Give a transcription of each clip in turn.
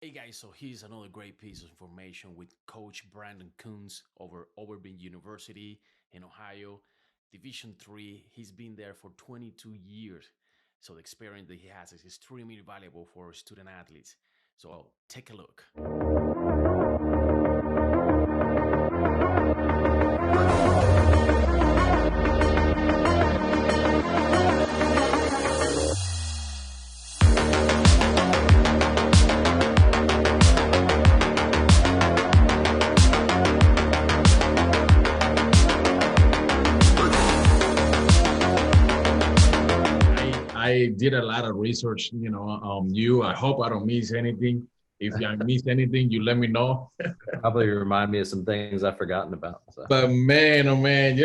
Hey guys, so here's another great piece of information with Coach Brandon Koons over Otterbein University in Ohio, Division Three. He's been there for 22 years, so the experience that he has is extremely valuable for student athletes. So take a look. I did a lot of research, on you. I hope I don't miss anything. If I miss anything, you let me know. Probably remind me of some things I've forgotten about. So. But man, oh man,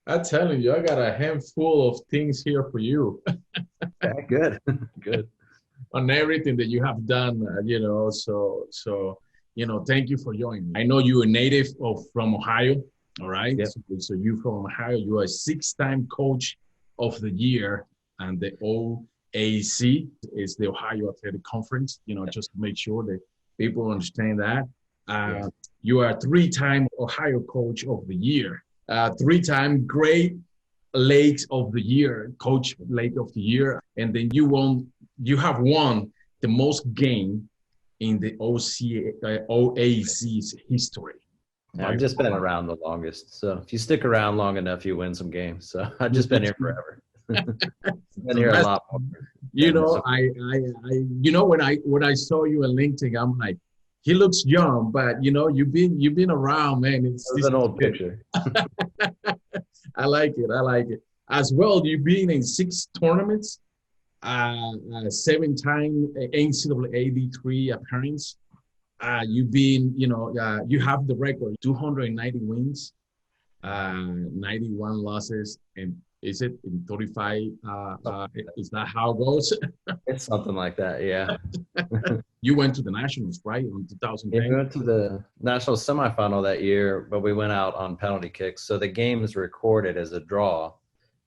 I'm telling you, I got a handful of things here for you Okay, good, good. on everything that you have done, thank you for joining me. I know you're a native from Ohio, all right? Yep. So you from Ohio, you're a 6-time coach of the year, and the OAC is the Ohio Athletic Conference, just to make sure that people understand that. Yeah. You are a 3-time Ohio Coach of the Year, 3-time Great Lakes of the Year, Coach Lake of the Year, and then you have won the most game in the OAC's history. Yeah, I've just been around the longest. So if you stick around long enough, you win some games. So I've just been here forever. Been here a lot more. When I saw you on LinkedIn, I'm like, he looks young, but you've been around, man. It's an old picture. I like it. I like it. As well, you've been in 6 tournaments, 7-time NCAA D3 appearance. You've been, you have the record, 290 wins, 91 losses, and is it in 35? Is that how it goes? It's something like that, yeah. You went to the Nationals, right, in 2010? Yeah, we went to the national semifinal that year, but we went out on penalty kicks. So the game is recorded as a draw,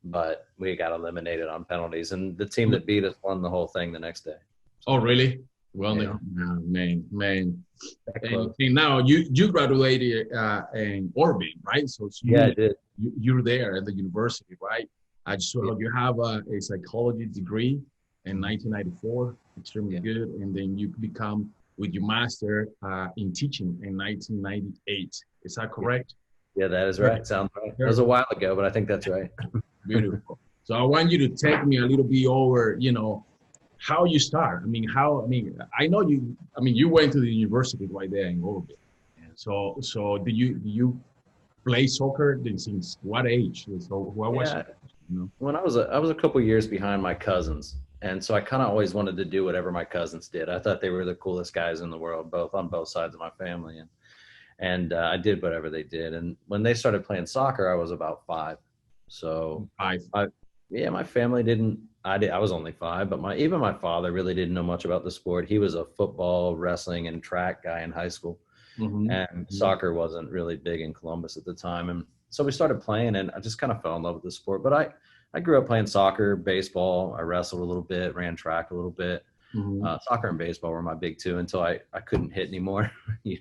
but we got eliminated on penalties. And the team that beat us won the whole thing the next day. Oh, really? Well, Yeah. no, man. And now you graduated in Otterbein, right? So Yeah, I did. you're there at the university, right? I just saw you have a psychology degree in 1994, extremely good, and then you become with your master in teaching in 1998. Is that correct? Yeah, that is right. Sounds right. It was a while ago, but I think that's right. Beautiful. So I want you to take me a little bit over, how you start. I know you went to the university right there in Oregon. So do you play soccer since what age? So what was it? When I was a couple years behind my cousins, and so I kind of always wanted to do whatever my cousins did. I thought they were the coolest guys in the world, on both sides of my family, and I did whatever they did. And when they started playing soccer, I was about 5. So my family didn't. I was only 5, but my father really didn't know much about the sport. He was a football, wrestling, and track guy in high school, and soccer wasn't really big in Columbus at the time. And so we started playing, and I just kind of fell in love with the sport. But I grew up playing soccer, baseball. I wrestled a little bit, ran track a little bit. Soccer and baseball were my big 2 until I couldn't hit anymore. It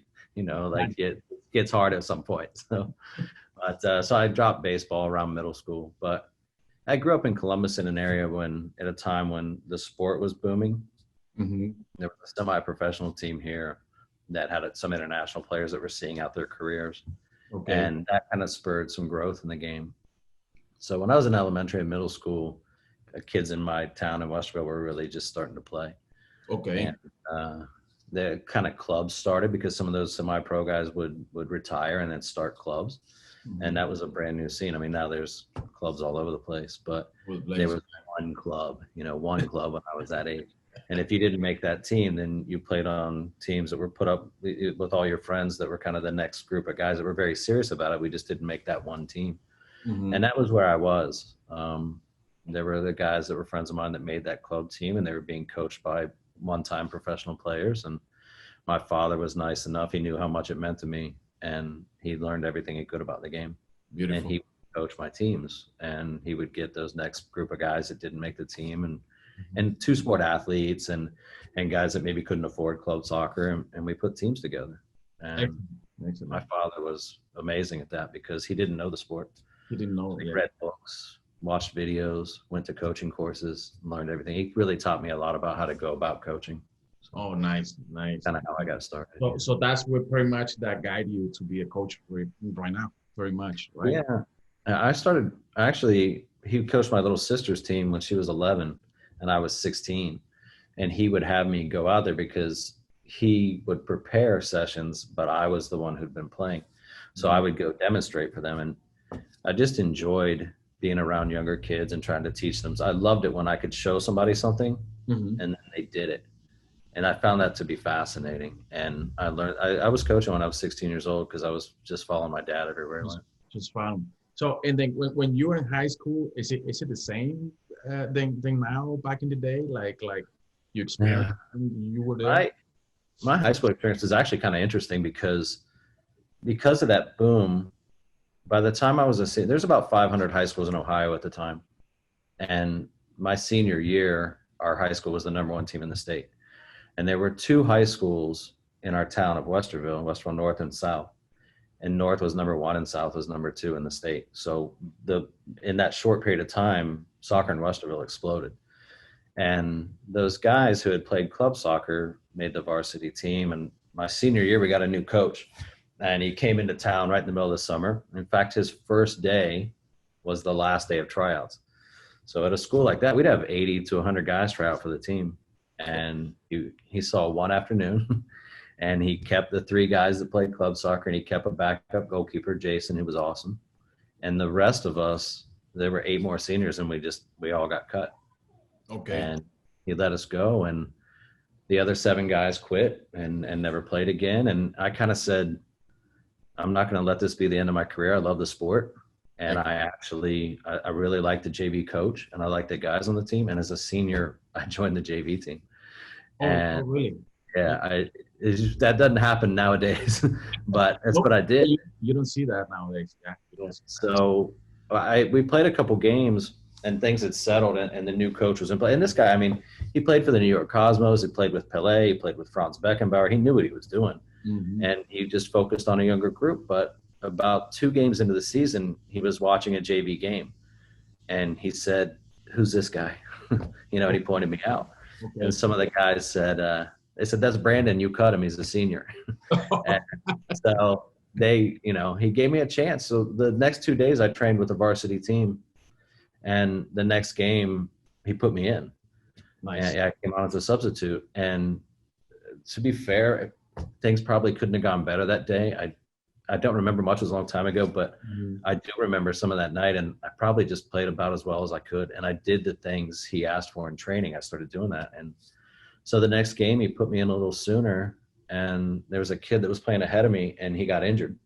gets hard at some point. So I dropped baseball around middle school, but I grew up in Columbus in an area at a time when the sport was booming. There was a semi-professional team here that had some international players that were seeing out their careers. Okay. And that kind of spurred some growth in the game. So when I was in elementary and middle school, kids in my town in Westerville were really just starting to play. Okay. And the kind of clubs started because some of those semi-pro guys would retire and then start clubs. And that was a brand new scene. Now there's clubs all over the place, but there was one club when I was that age. And if you didn't make that team, then you played on teams that were put up with all your friends that were kind of the next group of guys that were very serious about it. We just didn't make that one team. And that was where I was. There were the guys that were friends of mine that made that club team, and they were being coached by one-time professional players. And my father was nice enough. He knew how much it meant to me, and he learned everything he could about the game. Beautiful. And he would coach my teams, and he would get those next group of guys that didn't make the team and 2 sport athletes and and guys that maybe couldn't afford club soccer, and we put teams together. And Excellent. my father was amazing at that because he didn't know the sport. He didn't know. He read books, watched videos, went to coaching courses, learned everything. He really taught me a lot about how to go about coaching. Oh, nice. Kind of how I got started. So that's what pretty much that guide you to be a coach right now, very much, right? Yeah. He coached my little sister's team when she was 11 and I was 16. And he would have me go out there because he would prepare sessions, but I was the one who'd been playing. So I would go demonstrate for them. And I just enjoyed being around younger kids and trying to teach them. So I loved it when I could show somebody something and then they did it. And I found that to be fascinating. And I learned, I was coaching when I was 16 years old because I was just following my dad everywhere I went. Just fun. So, and then when you were in high school, is it the same thing now back in the day? Like you experienced, you were there? My high school experience is actually kind of interesting because of that boom. By the time I was a senior, there's about 500 high schools in Ohio at the time. And my senior year, our high school was the #1 team in the state. And there were 2 high schools in our town of Westerville North and South. And North was #1 and South was #2 in the state. So in that short period of time, soccer in Westerville exploded. And those guys who had played club soccer made the varsity team. And my senior year, we got a new coach. And he came into town right in the middle of the summer. In fact, his first day was the last day of tryouts. So at a school like that, we'd have 80 to 100 guys try out for the team. And he saw one afternoon and he kept the 3 guys that played club soccer and he kept a backup goalkeeper, Jason, who was awesome. And the rest of us, there were 8 more seniors and we all got cut. Okay. And he let us go and the other 7 guys quit and never played again. And I kind of said, I'm not going to let this be the end of my career. I love the sport. And I really like the JV coach and I like the guys on the team. And as a senior, I joined the JV team. Oh, really? Yeah, that doesn't happen nowadays, but that's what I did. You don't see that nowadays. Yeah. So we played a couple games and things had settled and the new coach was in play. And this guy, I mean, he played for the New York Cosmos. He played with Pelé. He played with Franz Beckenbauer. He knew what he was doing. And he just focused on a younger group. But about 2 games into the season, he was watching a JV game. And he said, "Who's this guy?" And he pointed me out. Okay. And some of the guys said, they said, "That's Brandon. You cut him. He's a senior." And so he gave me a chance. So the next 2 days I trained with the varsity team. And the next game, he put me in. Nice. And I came on as a substitute. And to be fair, things probably couldn't have gone better that day. I don't remember much. It was a long time ago, but I do remember some of that night. And I probably just played about as well as I could. And I did the things he asked for in training. I started doing that. And so the next game, he put me in a little sooner. And there was a kid that was playing ahead of me, and he got injured.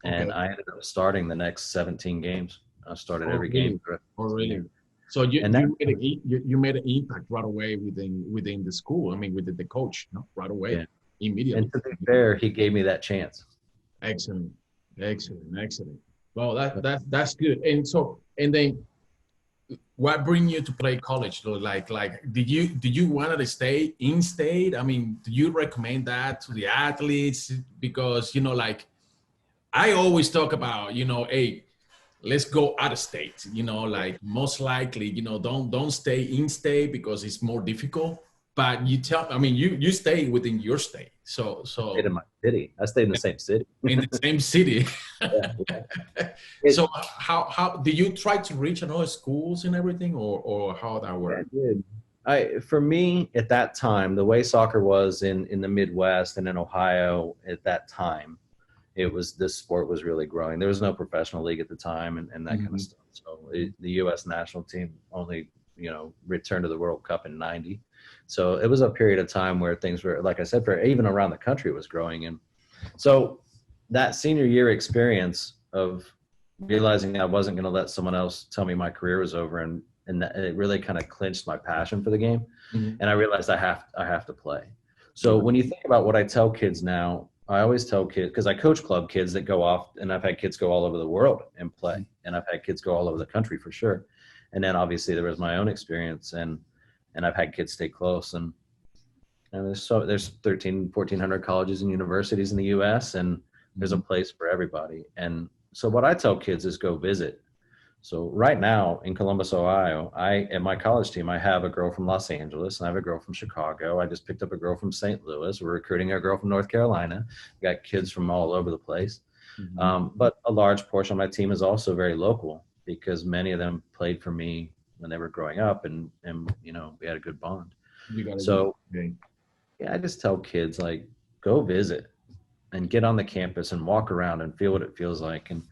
And I ended up starting the next 17 games. I started every game. Really? So you made an impact right away within the school. I mean, with the coach, right away, immediately. And to be fair, he gave me that chance. Excellent. Well, that's good. And then, what bring you to play college? Like, did you want to stay in state? I mean, do you recommend that to the athletes? Because I always talk about, hey, let's go out of state, most likely, don't stay in state because it's more difficult, but you stay within your state. So I stayed in my city. I stayed in the same city. In the same city. Yeah. So how did you try to reach another schools and everything or how that worked? I did. For me at that time, the way soccer was in the Midwest and in Ohio at that time, this sport was really growing. There was no professional league at the time and that kind of stuff. So the U.S. national team only, returned to the World Cup in '90. So it was a period of time where things were, like I said, for even around the country was growing. And so that senior year experience of realizing I wasn't going to let someone else tell me my career was over and that it really kind of clinched my passion for the game. And I realized I have to play. So when you think about what I tell kids now, I always tell kids, because I coach club kids that go off, and I've had kids go all over the world and play, and I've had kids go all over the country for sure. And then obviously there was my own experience, and I've had kids stay close. And And there's 1,400 colleges and universities in the U.S. and there's a place for everybody. And so what I tell kids is go visit. So right now in Columbus, Ohio, at my college team, I have a girl from Los Angeles and I have a girl from Chicago. I just picked up a girl from St. Louis. We're recruiting a girl from North Carolina. We got kids from all over the place. But a large portion of my team is also very local because many of them played for me when they were growing up and you know, we had a good bond. So yeah, I just tell kids like, go visit and get on the campus and walk around and feel what it feels like. And,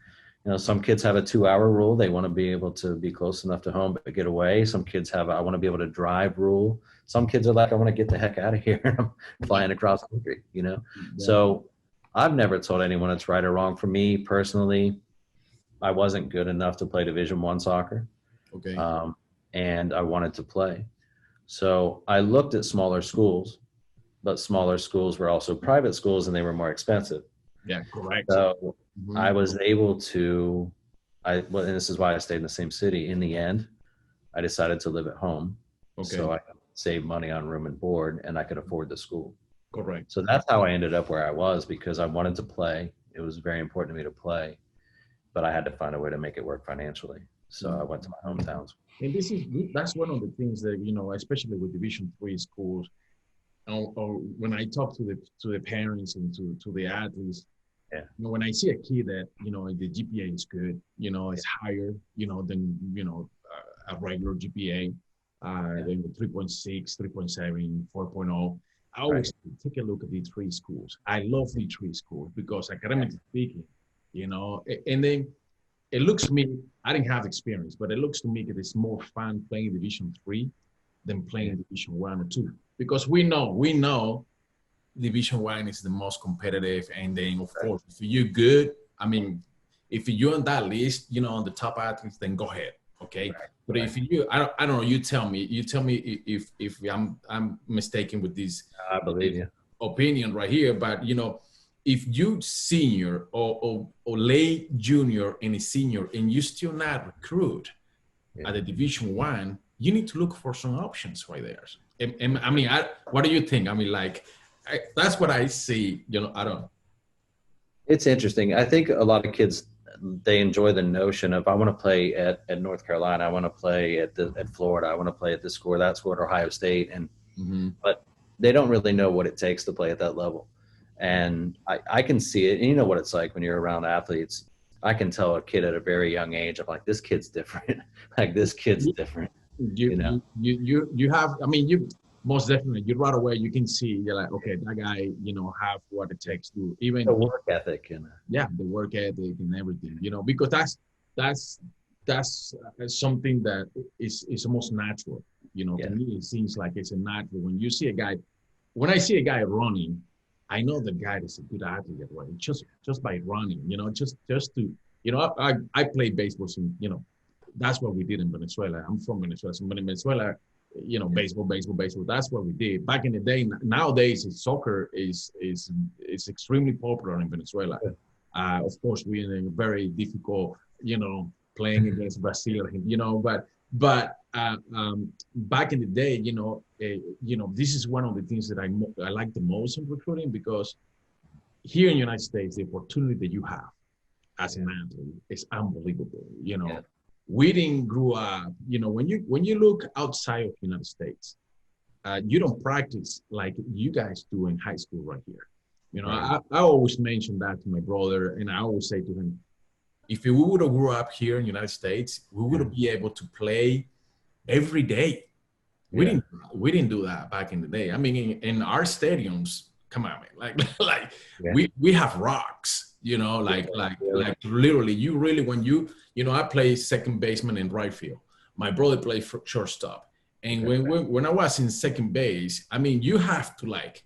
you know, some kids have a 2-hour rule. They want to be able to be close enough to home, but get away. Some kids have, I want to be able to drive rule. Some kids are like, I want to get the heck out of here. I'm flying across country, you know? Yeah. So I've never told anyone it's right or wrong. For me personally, I wasn't good enough to play Division I soccer. Okay. And I wanted to play. So I looked at smaller schools, but smaller schools were also private schools and they were more expensive. Yeah, correct. So I was able to, and this is why I stayed in the same city. In the end, I decided to live at home. Okay. So I could save money on room and board and I could afford the school. Correct. So that's how I ended up where I was because I wanted to play. It was very important to me to play, but I had to find a way to make it work financially. So I went to my hometowns. And that's one of the things that, you know, especially with Division III schools, or when I talk to the parents and to the athletes, you know, when I see a kid that, you know, the GPA is good, you know, it's higher, you know, than, you know, a regular GPA, then 3.6, 3.7, 4.0. I always take a look at these three schools. I love these three schools because academically speaking, you know, and then it looks to me, I didn't have experience, but it looks to me that it's more fun playing Division III than playing Division I or II. Because we know Division I is the most competitive. And then, of course, if you're good, I mean, if you're on that list, you know, on the top athletes, then go ahead. Okay. But if you, I don't know, you tell me if I'm mistaken with this I believe you. Opinion right here. But, you know, if you senior or late junior and a senior and you still not recruit at the Division I, you need to look for some options right there. I mean, what do you think? I mean, like, that's what I see, you know, I don't know. It's interesting. I think a lot of kids, they enjoy the notion of, I want to play at North Carolina. I want to play at Florida. I want to play at this school, or that school, at Ohio State. And, but they don't really know what it takes to play at that level. And I can see it. And you know what it's like when you're around athletes. I can tell a kid at a very young age, I'm like, this kid's different. Like, this kid's different. You know, you have, I mean, you most definitely, you right away, you can see, you're like, okay, that guy, you know, have what it takes to even the work ethic and the work ethic and everything, you know, because that's something that is almost natural, you know. To me, it seems like it's a natural. When you see a guy, when I see a guy running, I know the guy is a good athlete, right? Just by running, you know, just to, you know, I played baseball, so, you know, that's what we did in Venezuela. I'm from Venezuela. So in Venezuela, you know, baseball. That's what we did. Back in the day, nowadays, soccer is extremely popular in Venezuela. Of course, we're in a very difficult, you know, playing against Brazil, you know, but back in the day, you know, this is one of the things that I like the most in recruiting, because here in the United States, the opportunity that you have as an athlete is unbelievable, you know. We didn't grow up, you know, when you look outside of the United States, you don't practice like you guys do in high school right here. You know, I always mention that to my brother, and I always say to him, if we would have grew up here in the United States, we would be able to play every day. We didn't do that back in the day. I mean, in our stadiums, come on, man, like we have rocks, you know, like literally, you really, when you know, I play second baseman and right field. My brother played shortstop. And when I was in second base, I mean, you have to like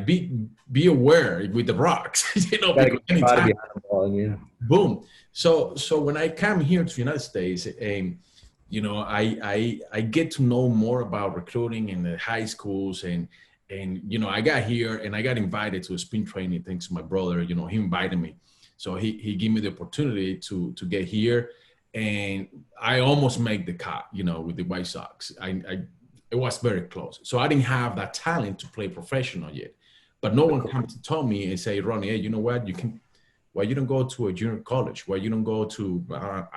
be aware with the rocks, you know, because anytime, boom. So when I come here to the United States, you know, I get to know more about recruiting in the high schools, and you know, I got here and I got invited to a spring training thanks to my brother. You know, he invited me. So he gave me the opportunity to get here, and I almost make the cut, you know, with the White Sox. It was very close. So I didn't have that talent to play professional yet. But no one came to tell me and say, Ronnie, hey, you know what? Why you don't go to a junior college? Why you don't go to,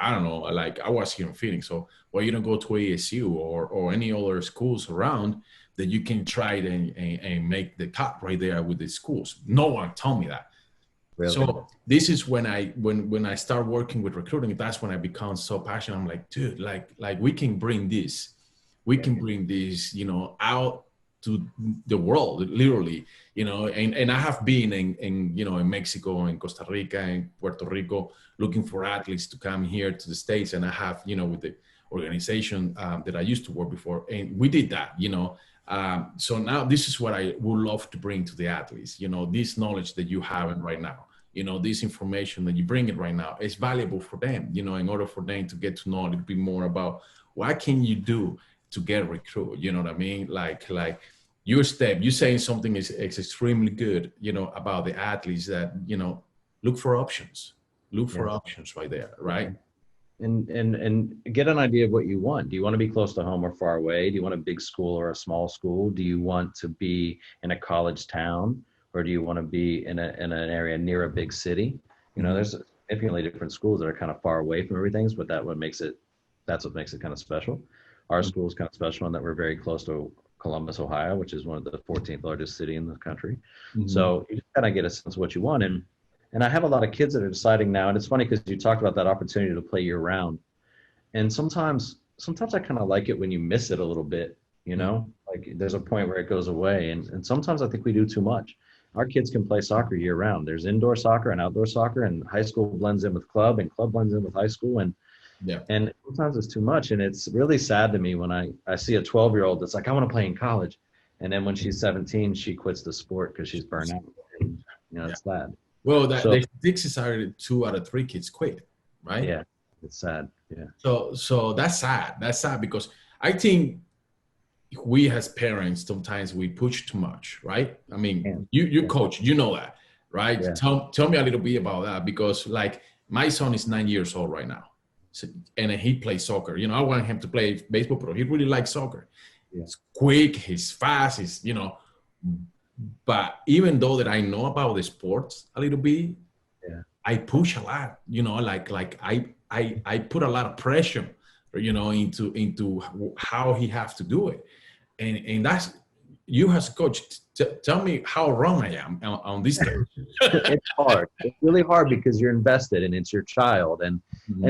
I don't know, like I was here in Phoenix. So why you don't go to ASU or any other schools around that you can try it and make the cut right there with the schools? No one told me that. Really? So this is when I start working with recruiting, that's when I become so passionate. I'm like, dude, like we can bring this. We can bring this, out to the world, literally, and I have been in Mexico, in Costa Rica, and Puerto Rico, looking for athletes to come here to the States. And I have, with the organization that I used to work before, and we did that, so now this is what I would love to bring to the athletes, this knowledge that you have right now, this information that you bring it right now is valuable for them, in order for them to get to know a little bit more about what can you do to get recruit, you know what I mean? Like your step, you saying something is extremely good, about the athletes that, look for options right there, right? And get an idea of what you want. Do you want to be close to home or far away? Do you want a big school or a small school? Do you want to be in a college town, or do you want to be in an area near a big city? There's significantly different schools that are kind of far away from everything, but that's what makes it kind of special. Our school is kind of special in that we're very close to Columbus, Ohio, which is one of the 14th largest city in the country. Mm-hmm. So you kind of get a sense of what you want. And I have a lot of kids that are deciding now, and it's funny because you talked about that opportunity to play year round. And sometimes I kind of like it when you miss it a little bit, like there's a point where it goes away. And sometimes I think we do too much. Our kids can play soccer year round. There's indoor soccer and outdoor soccer, and high school blends in with club, and club blends in with high school. And sometimes it's too much. And it's really sad to me when I see a 12-year-old that's like, I want to play in college. And then when she's 17, she quits the sport because she's burnt out. And, it's sad. Well, the statistics are 2 out of 3 kids quit, right? Yeah, it's sad. Yeah. So that's sad. That's sad because I think we as parents, sometimes we push too much, right? I mean, you coach, that, right? Yeah. Tell me a little bit about that, because like my son is 9 years old right now. So, and he plays soccer. I want him to play baseball, but he really likes soccer. Yeah. He's quick, he's fast, but even though that I know about the sports a little bit, I push a lot, like I put a lot of pressure, into how he has to do it. And that's, you as a coach, tell me how wrong I am on this thing. It's hard. It's really hard because you're invested and it's your child. And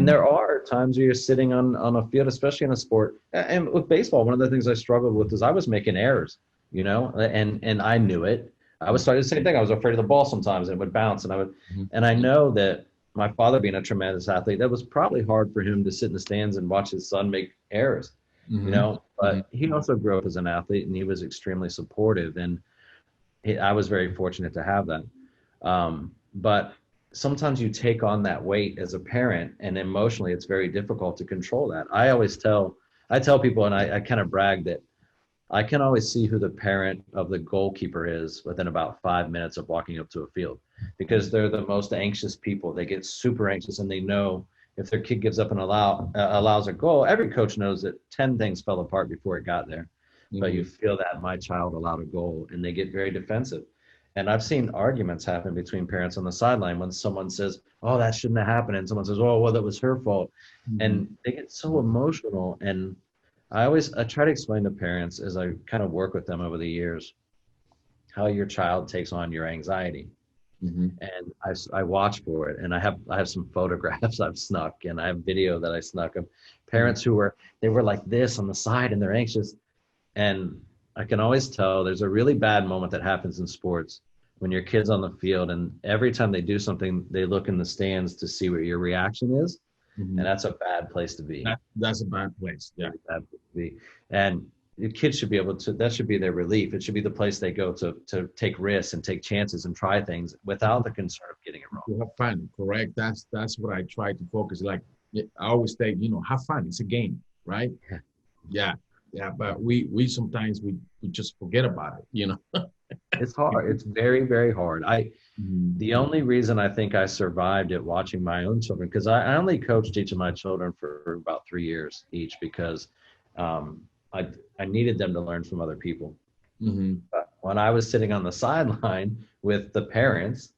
there are times where you're sitting on a field, especially in a sport. And with baseball, one of the things I struggled with is I was making errors, and I knew it. I was starting the same thing. I was afraid of the ball sometimes, and it would bounce. And I know that my father being a tremendous athlete, that was probably hard for him to sit in the stands and watch his son make errors. But he also grew up as an athlete, and he was extremely supportive, and I was very fortunate to have that. But sometimes you take on that weight as a parent, and emotionally it's very difficult to control that. I tell people, and I kind of brag that I can always see who the parent of the goalkeeper is within about 5 minutes of walking up to a field, because they're the most anxious people. They get super anxious, and they know if their kid gives up and allows a goal, every coach knows that 10 things fell apart before it got there. But you feel that my child allowed a goal, and they get very defensive. And I've seen arguments happen between parents on the sideline when someone says, oh, that shouldn't have happened. And someone says, oh, well, that was her fault. And they get so emotional. And I try to explain to parents as I kind of work with them over the years, how your child takes on your anxiety. And I watch for it, and I have some photographs I've snuck, and I have video that I snuck of parents who were like this on the side, and they're anxious. And I can always tell there's a really bad moment that happens in sports when your kid's on the field, and every time they do something, they look in the stands to see what your reaction is. And that's a bad place to be. That's a bad place. Yeah. Bad place to be. And the kids should be able to, that should be their relief. It should be the place they go to take risks and take chances and try things without the concern of getting it wrong. To have fun, correct? That's what I try to focus. Like I always say, have fun. It's a game, right? Yeah. But we sometimes we just forget about it, It's hard. It's very, very hard. The only reason I think I survived it watching my own children, because I only coached each of my children for about 3 years each, because I needed them to learn from other people. Mm-hmm. But when I was sitting on the sideline with the parents,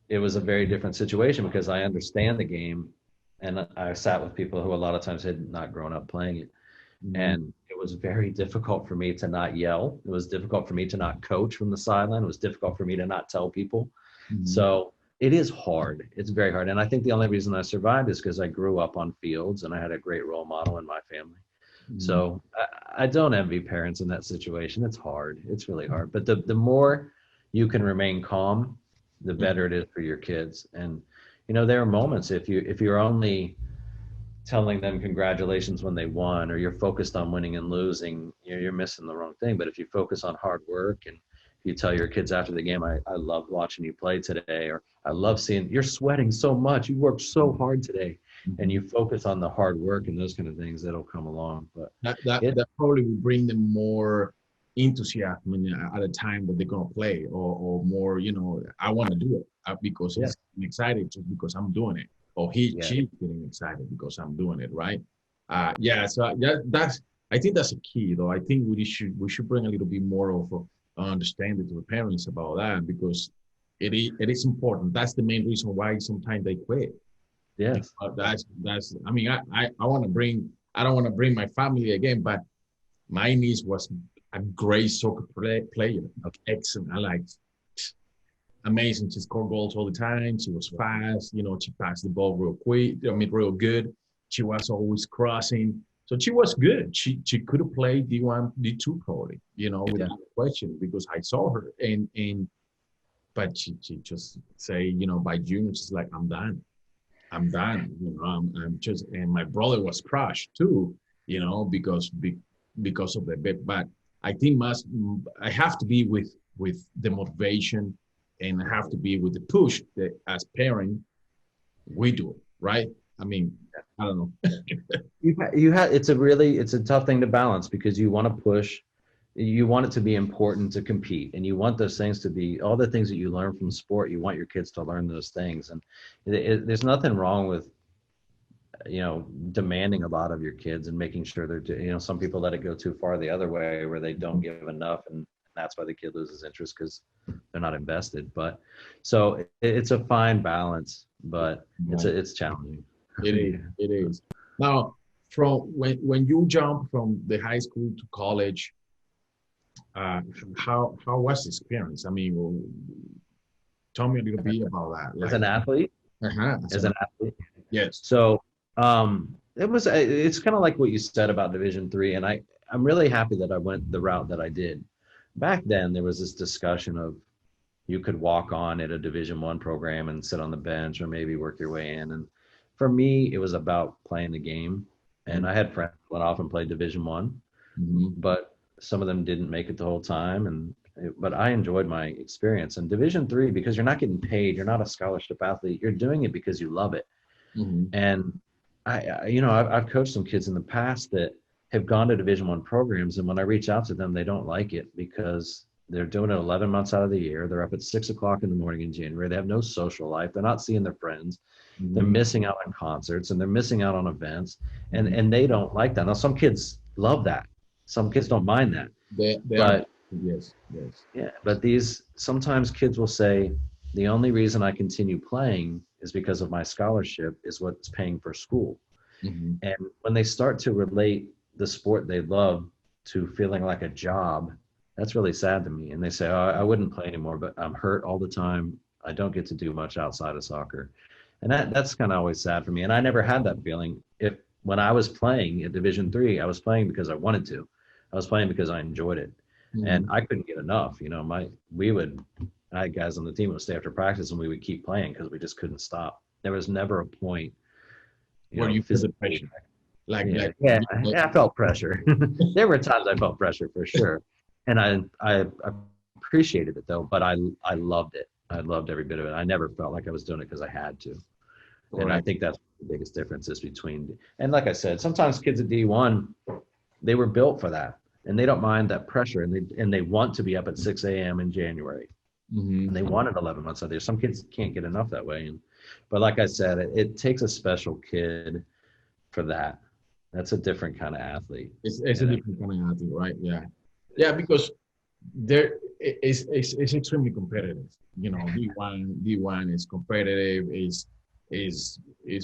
it was a very different situation because I understand the game, and I sat with people who a lot of times had not grown up playing it. Mm-hmm. And it was very difficult for me to not yell. It was difficult for me to not coach from the sideline. It was difficult for me to not tell people. Mm-hmm. So it is hard. It's very hard. And I think the only reason I survived is because I grew up on fields and I had a great role model in my family. Mm-hmm. So I don't envy parents in that situation. It's hard. It's really hard. But the more you can remain calm, the better it is for your kids. And, you know, there are moments if you're only telling them congratulations when they won, or you're focused on winning and losing, you're missing the wrong thing. But if you focus on hard work, and you tell your kids after the game, I love watching you play today, or I love seeing you're sweating so much, you worked so hard today, and you focus on the hard work and those kind of things, that'll come along. But that probably will bring them more enthusiasm at a time that they're going to play, or more, you know, I want to do it because I'm excited just because I'm doing it, or she's getting excited because I'm doing it, right? So that's, I think that's a key, though. I think we should bring a little bit more of understanding to the parents about that, because it is important. That's the main reason why sometimes they quit. Yes. That's I mean, I want to bring, I don't want to bring my family again, but my niece was a great soccer player. Excellent. I like, amazing. She scored goals all the time. She was fast. You know, she passed the ball real quick. I mean, real good. She was always crossing. So she was good. She could have played D1, D2 probably, you know, without question, because I saw her. But she just say, you know, by June, she's like, I'm done. You know, I'm just, and my brother was crushed too, you know, because of the bit. But I think I have to be with the motivation, and I have to be with the push that as parent we do, right? I mean, I don't know. It's a tough thing to balance, because you want to push, you want it to be important to compete, and you want those things to be all the things that you learn from sport. You want your kids to learn those things, and there's nothing wrong with, you know, demanding a lot of your kids and making sure they're, you know, some people let it go too far the other way where they don't give enough, and that's why the kid loses interest, because they're not invested. But so it's a fine balance, but it's challenging. It is. Now, from when you jump from the high school to college, how was the experience? I mean, tell me a little bit about that. As an athlete? As an athlete. Yes. So it's kind of like what you said about Division III, and I'm really happy that I went the route that I did. Back then, there was this discussion of you could walk on at a Division I program and sit on the bench, or maybe work your way in. And for me, it was about playing the game. And I had friends who went off and played Division I, but some of them didn't make it the whole time. But I enjoyed my experience. And Division III, because you're not getting paid, you're not a scholarship athlete, you're doing it because you love it. And I've coached some kids in the past that have gone to Division I programs, and when I reach out to them, they don't like it because they're doing it 11 months out of the year. They're up at 6 o'clock in the morning in January. They have no social life. They're not seeing their friends. They're missing out on concerts, and they're missing out on events, and they don't like that. Now, some kids love that. Some kids don't mind that. Yes. Yeah, but sometimes kids will say, the only reason I continue playing is because of my scholarship is what's paying for school. And when they start to relate the sport they love to feeling like a job, that's really sad to me. And they say, oh, I wouldn't play anymore, but I'm hurt all the time. I don't get to do much outside of soccer. And that's kind of always sad for me. And I never had that feeling. When I was playing at Division III, I was playing because I wanted to. I was playing because I enjoyed it. And I couldn't get enough. You know, I had guys on the team who would stay after practice, and we would keep playing because we just couldn't stop. There was never a point where you feel the pressure. I felt pressure. There were times I felt pressure for sure. And I appreciated it though, but I loved it. I loved every bit of it. I never felt like I was doing it because I had to. And I think that's the biggest differences between, and like I said, sometimes kids at D1, they were built for that, and they don't mind that pressure, and they want to be up at 6 a.m. in January. And they want it 11 months out of the year. Some kids can't get enough that way. But like I said, it takes a special kid for that. That's a different kind of athlete. It's a different kind of athlete, right? Yeah, yeah, because there it's extremely competitive. You know, D1 is competitive. Is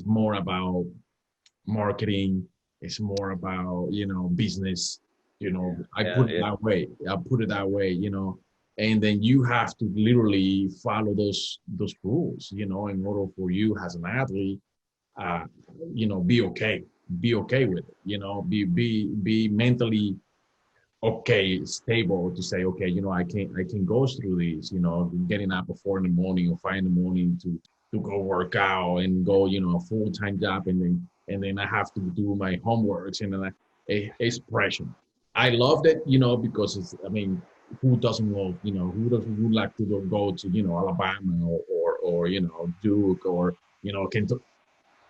more about marketing. It's more about business. I Yeah, put it yeah, that way. I put it that way. And then you have to literally follow those rules. In order for you as an athlete, uh, be okay with it. Be mentally okay, stable to say, okay, I can go through these, getting up at 4 in the morning or 5 in the morning to go work out and go, a full-time job, and then I have to do my homeworks, and then it's pressure. I love that, because who doesn't love, who like to go to, Alabama or Duke or, Kentucky.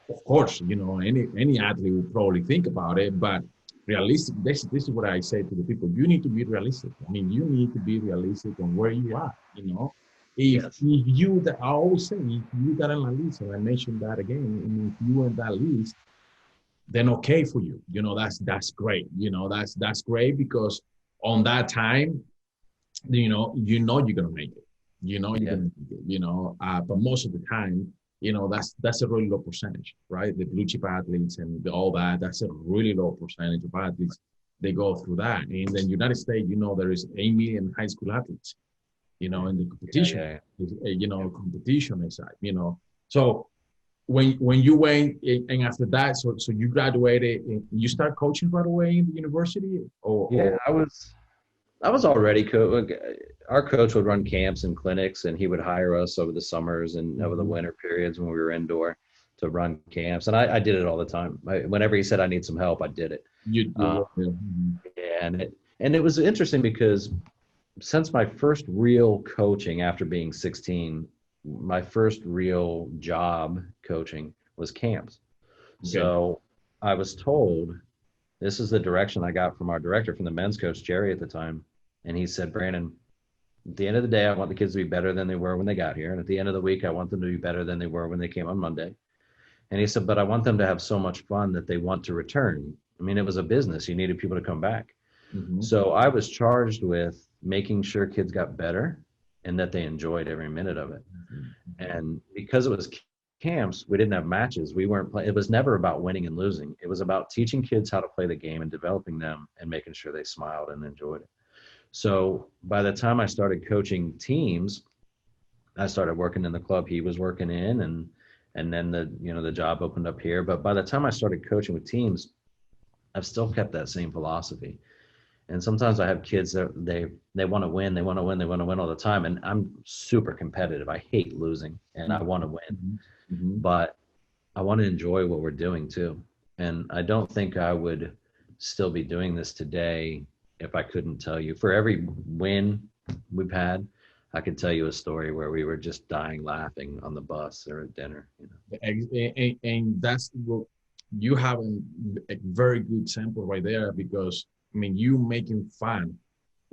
Of course, any athlete would probably think about it, but realistic. This is what I say to the people. You need to be realistic. You need to be realistic on where you are. If yes, you that I always say, if you got on that list, and I mentioned that again, and if you in that list, then okay for you. That's great. That's great, because on that time, you're gonna make it. You're yeah, gonna make it. But most of the time, that's a really low percentage, right? The blue chip athletes and all that. That's a really low percentage of athletes. They go through that. And then United States, there is 8 million high school athletes. In the yeah, competition, yeah. Yeah. competition side. So when you went and after that, so you graduated and you start coaching right away in the university, Yeah, or I was already our coach would run camps and clinics, and he would hire us over the summers and over the Mhm. winter periods when we were indoor to run camps. And I did it all the time. Whenever he said I need some help, I did it. You Uh, were there. Mhm. yeah, and it was interesting because since my first real coaching after being 16, my first real job coaching was camps. Okay. So I was told this is the direction I got from our director, from the men's coach, Jerry, at the time. And he said, Brandon, at the end of the day, I want the kids to be better than they were when they got here. And at the end of the week, I want them to be better than they were when they came on Monday. And he said, but I want them to have so much fun that they want to return. I mean, it was a business. You needed people to come back. Mhm. So I was charged with making sure kids got better and that they enjoyed every minute of it. Mhm. And because it was camps, we didn't have matches. We weren't playing. It was never about winning and losing. It was about teaching kids how to play the game and developing them and making sure they smiled and enjoyed it. So by the time I started coaching teams, I started working in the club he was working in, and then the job opened up here. But by the time I started coaching with teams, I've still kept that same philosophy. And sometimes I have kids that they want to win, they want to win, they want to win all the time. And I'm super competitive. I hate losing and I want to win. Mhm. Mhm. But I want to enjoy what we're doing too. And I don't think I would still be doing this today if I couldn't tell you. For every win we've had, I could tell you a story where we were just dying laughing on the bus or at dinner. And that's what you have a very good sample right there, because you making fun,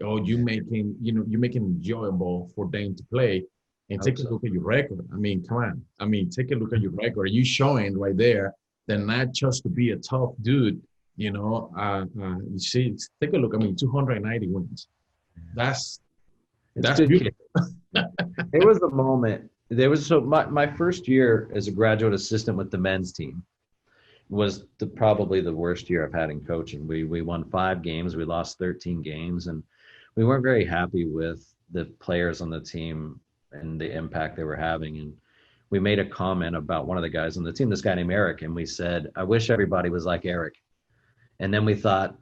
or you making enjoyable for them to play. And I hope take a so. look at your record. Come on. Take a look at your record. You showing right there that not just to be a tough dude. You see, take a look. 290 wins. That's It's that's good beautiful. kid. There was a moment. There was my first year as a graduate assistant with the men's team was probably the worst year I've had in coaching. We won 5 games, we lost 13 games, and we weren't very happy with the players on the team and the impact they were having. And we made a comment about one of the guys on the team, this guy named Eric, and we said, I wish everybody was like Eric. And then we thought,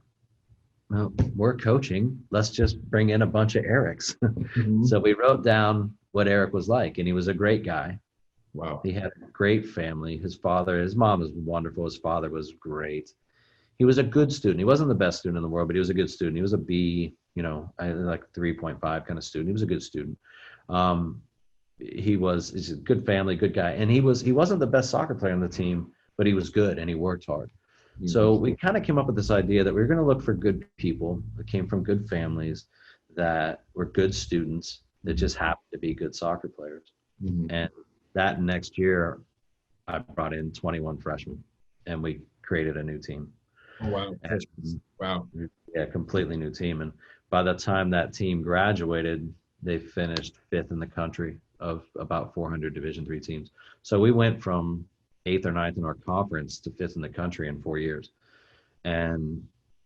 well, we're coaching. Let's just bring in a bunch of Erics. Mhm. So we wrote down what Eric was like, and he was a great guy. Wow. He had a great family. His mom was wonderful. His father was great. He was a good student. He wasn't the best student in the world, but he was a good student. He was a B, like 3.5 kind of student. He was a good student. Um, he's a good family, good guy. And he wasn't the best soccer player on the team, but he was good and he worked hard. So Mhm. we kind of came up with this idea that we were going to look for good people that came from good families, that were good students, that Mhm. just happened to be good soccer players. Mhm. And that next year, I brought in 21 freshmen and we created a new team. Oh, wow. And Wow. yeah, completely new team. And by the time that team graduated, they finished fifth in the country of about 400 Division III teams. So we went from eighth or ninth in our conference to fifth in the country in 4 years. And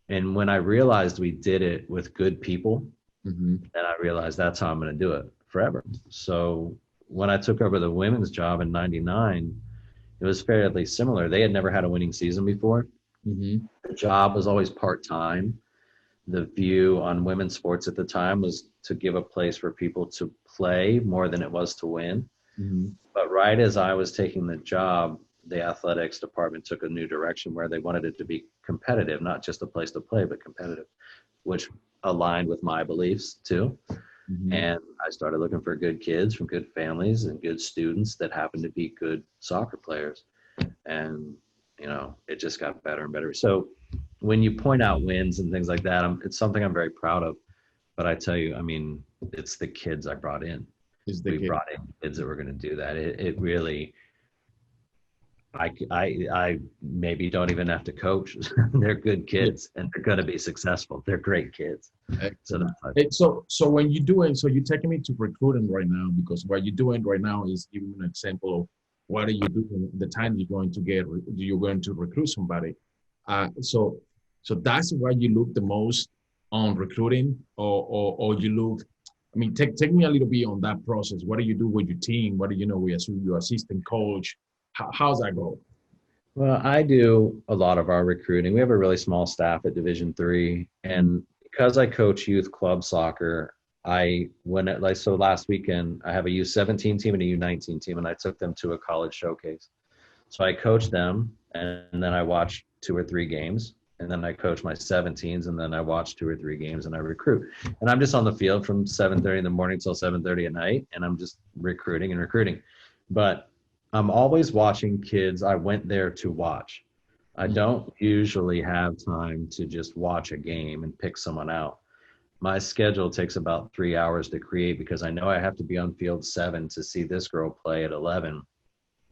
when I realized we did it with good people, Mm-hmm. then I realized that's how I'm going to do it forever. So when I took over the women's job in '99, it was fairly similar. They had never had a winning season before. Mm-hmm. The job was always part-time. The view on women's sports at the time was to give a place for people to play more than it was to win. Mm-hmm. But right as I was taking the job, the athletics department took a new direction where they wanted it to be competitive, not just a place to play, but competitive, which aligned with my beliefs too. Mm-hmm. And I started looking for good kids from good families and good students that happened to be good soccer players. And, it just got better and better. So when you point out wins and things like that, it's something I'm very proud of. But I tell you, it's the kids I brought in. We brought in kids that were going to do that. It really, I maybe don't even have to coach. They're good kids and they're going to be successful. They're great kids. Excellent. So when you're doing, so you're taking me to recruiting right now, because what you're doing right now is giving an example of what are you doing the time you're going to recruit somebody. So that's why you look the most on recruiting, or you look. Take me a little bit on that process. What do you do with your team? What do you know with your assistant coach? How's that go? Well, I do a lot of our recruiting. We have a really small staff at Division III, and because I coach youth club soccer, so last weekend I have a U17 team and a U19 team, and I took them to a college showcase. So I coach them, and then I watch 2 or 3 games, and then I coach my 17s, and then I watch 2 or 3 games, and I recruit. And I'm just on the field from 7:30 in the morning till 7:30 at night, and I'm just recruiting. But I'm always watching kids I went there to watch. I don't usually have time to just watch a game and pick someone out. My schedule takes about 3 hours to create because I know I have to be on field 7 to see this girl play at 11.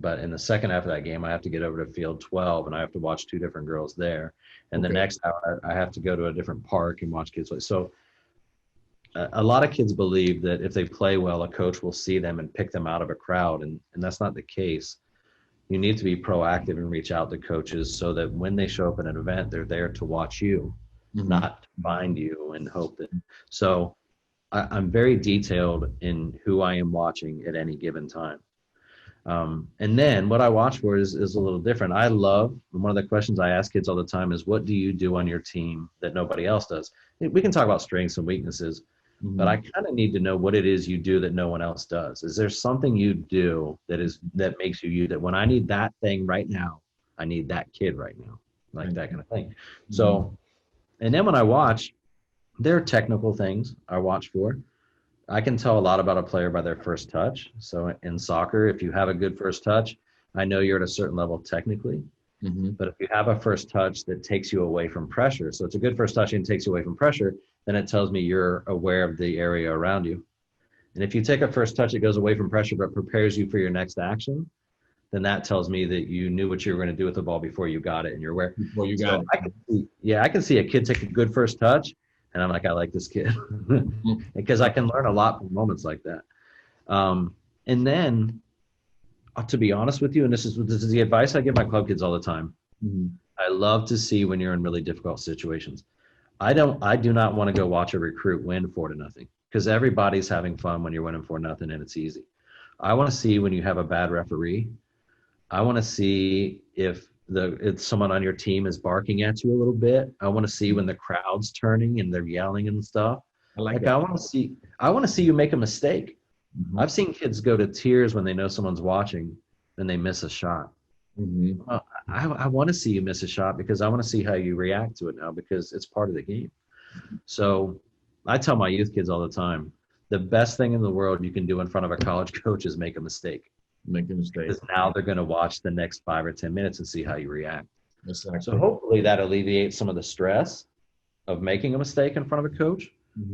But in the second half of that game, I have to get over to field 12 and I have to watch 2 different girls there. And the next hour, I have to go to a different park and watch kids play. So a lot of kids believe that if they play well, a coach will see them and pick them out of a crowd. And that's not the case. You need to be proactive and reach out to coaches so that when they show up at an event, they're there to watch you, not to find you and hope that. So I'm very detailed in who I am watching at any given time. And then what I watch for is a little different. One of the questions I ask kids all the time is, what do you do on your team that nobody else does? We can talk about strengths and weaknesses, but I kind of need to know what it is you do that no one else does. Is there something you do that makes you that when I need that thing right now, I need that kid right now, like that kind of thing. So, and then when I watch, there are technical things I watch for. I can tell a lot about a player by their first touch. So in soccer, if you have a good first touch, I know you're at a certain level technically. But if you have a first touch that takes you away from pressure, so it's a good first touch and takes you away from pressure, then it tells me you're aware of the area around you. And if you take a first touch that goes away from pressure but prepares you for your next action, then that tells me that you knew what you were going to do with the ball before you got it and you're aware. Before you got it. I can see a kid take a good first touch and I'm like, I like this kid because I can learn a lot from moments like that. And then, to be honest with you, and this is the advice I give my club kids all the time. I love to see when you're in really difficult situations. I do not want to go watch a recruit win 4-0 because everybody's having fun when you're winning 4-0 and it's easy. I want to see when you have a bad referee. I want to see if someone on your team is barking at you a little bit. I want to see when the crowd's turning and they're yelling and stuff. I want to see you make a mistake. I've seen kids go to tears when they know someone's watching and they miss a shot. I want to see you miss a shot because I want to see how you react to it now because it's part of the game. So I tell my youth kids all the time, the best thing in the world you can do in front of a college coach is make a mistake. Because now they're going to watch the next 5 or 10 minutes and see how you react. Exactly. So hopefully that alleviates some of the stress of making a mistake in front of a coach.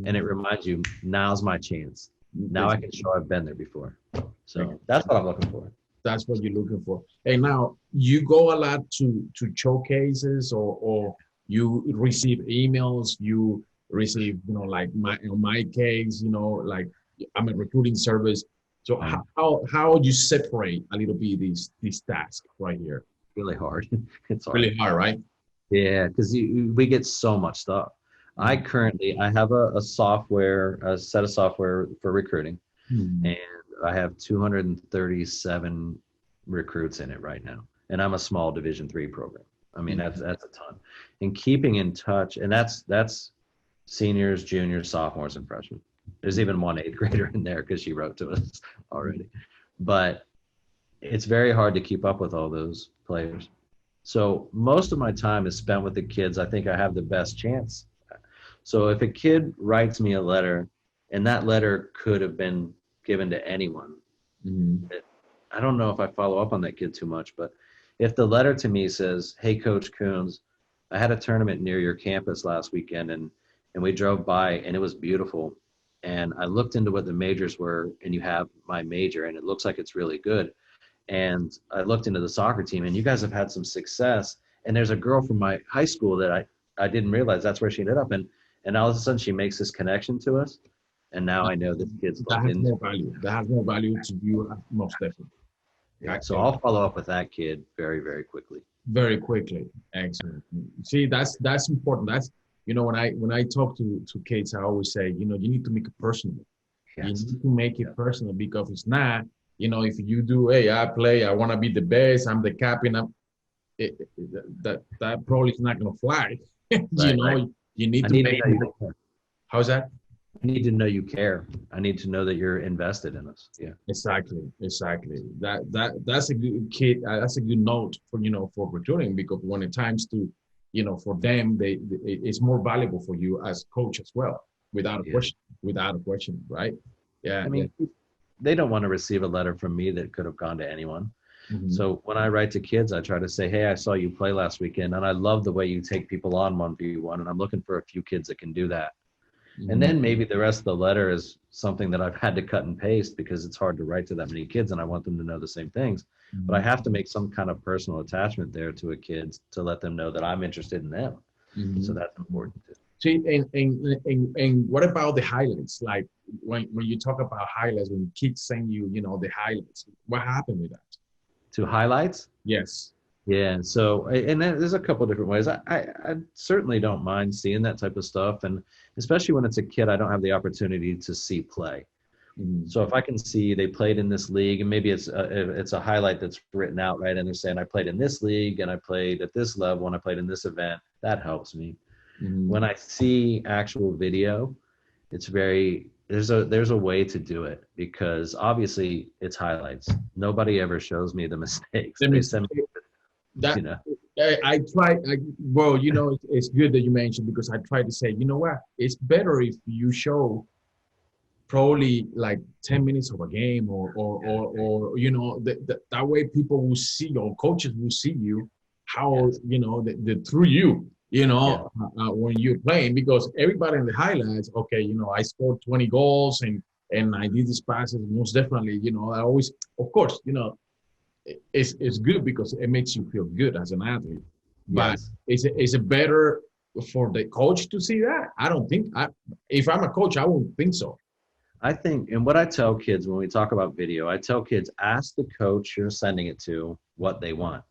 And it reminds you, now's my chance. Now I can show I've been there before. So that's what I'm looking for. That's what you're looking for. And now you go a lot to showcases or you receive emails, you receive, like in my case, like I'm a recruiting service. So how would you separate a little bit these tasks right here? Really hard. It's hard. Really hard, right? Yeah, because we get so much stuff. I have a set of software for recruiting, and I have 237 recruits in it right now. And I'm a small Division III program. I mean, that's a ton. And keeping in touch, and that's seniors, juniors, sophomores, and freshmen. There's even one 8th grader in there because she wrote to us already. But it's very hard to keep up with all those players. So most of my time is spent with the kids. I think I have the best chance. So if a kid writes me a letter, and that letter could have been given to anyone, I don't know if I follow up on that kid too much, but if the letter to me says, "Hey, Coach Koons, I had a tournament near your campus last weekend, and we drove by, and it was beautiful. And I looked into what the majors were, and you have my major, and it looks like it's really good. And I looked into the soccer team, and you guys have had some success. And there's a girl from my high school that I didn't realize that's where she ended up. And all of a sudden she makes this connection to us. And now I know this kid's that has more value. That has more value to you, most definitely. Yeah, so I'll follow up with that kid very, very quickly. Very quickly. Excellent. See, that's important. That's, when I talk to kids, I always say, you need to make it personal. Yes. You need to make it personal, because it's not, if you do, hey, I want to be the best, I'm the captain, that probably is not going to fly. Right. You need to make it. How's that? I need to know you care. I need to know that you're invested in us. Yeah. Exactly. That's a good kid. That's a good note for recruiting, because when it comes to, for them, it's more valuable for you as coach as well, without a question, right? Yeah. I mean, they don't want to receive a letter from me that could have gone to anyone. So when I write to kids, I try to say, "Hey, I saw you play last weekend, and I love the way you take people on 1v1, and I'm looking for a few kids that can do that." And then maybe the rest of the letter is something that I've had to cut and paste, because it's hard to write to that many kids, and I want them to know the same things. But I have to make some kind of personal attachment there to a kid to let them know that I'm interested in them. So that's important too. See, and what about the highlights? Like when you talk about highlights, when kids send you, the highlights, what happened with that? To highlights? Yes. Yeah. So, and there's a couple of different ways. I certainly don't mind seeing that type of stuff. And especially when it's a kid I don't have the opportunity to see play. So if I can see they played in this league, and maybe it's a highlight that's written out, right? And they're saying I played in this league, and I played at this level, and I played in this event, that helps me. When I see actual video, it's there's a way to do it, because obviously it's highlights. Nobody ever shows me the mistakes. They send me, I try. It's good that you mentioned, because I try to say, what? It's better if you show probably like 10 minutes of a game, or that way people will see, or coaches will see you, how, through you, when you're playing, because everybody in the highlights, okay, I scored 20 goals and I did these passes, most definitely, I always, of course, it's good because it makes you feel good as an athlete. But is it better for the coach to see that? I don't think, if I'm a coach, I wouldn't think so. I think, and what I tell kids when we talk about video, I tell kids, ask the coach you're sending it to what they want.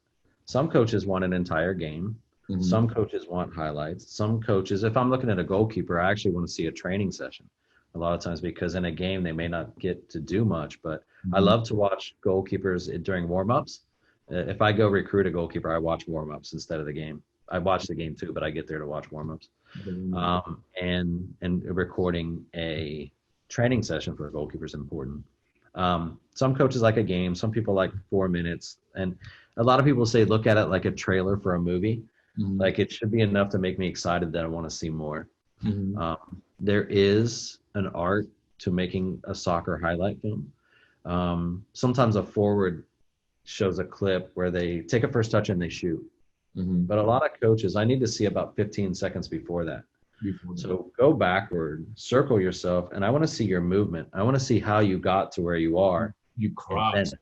Some coaches want an entire game. Some coaches want highlights. Some coaches, if I'm looking at a goalkeeper, I actually want to see a training session a lot of times, because in a game they may not get to do much. But I love to watch goalkeepers during warm-ups. If I go recruit a goalkeeper, I watch warm-ups instead of the game. I watch the game too, but I get there to watch warm-ups. And recording a training session for a goalkeeper is important. Some coaches like a game. Some people like 4 minutes. And a lot of people say, look at it like a trailer for a movie. Like it should be enough to make me excited that I want to see more. There is an art to making a soccer highlight film. Sometimes a forward shows a clip where they take a first touch and they shoot. But a lot of coaches, I need to see about 15 seconds before that. So go backward, circle yourself, and I want to see your movement. I want to see how you got to where you are. You cross.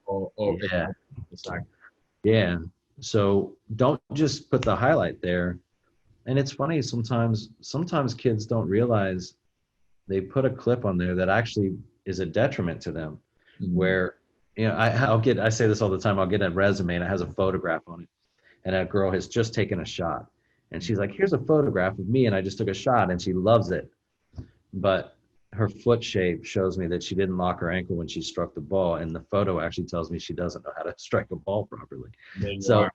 Yeah. So don't just put the highlight there. And it's funny, sometimes kids don't realize they put a clip on there that actually is a detriment to them. Where, you know, I say this all the time, I'll get a resume and it has a photograph on it, and a girl has just taken a shot, and she's like, here's a photograph of me and I just took a shot, and she loves it, but her foot shape shows me that she didn't lock her ankle when she struck the ball, and the photo actually tells me she doesn't know how to strike a ball properly. So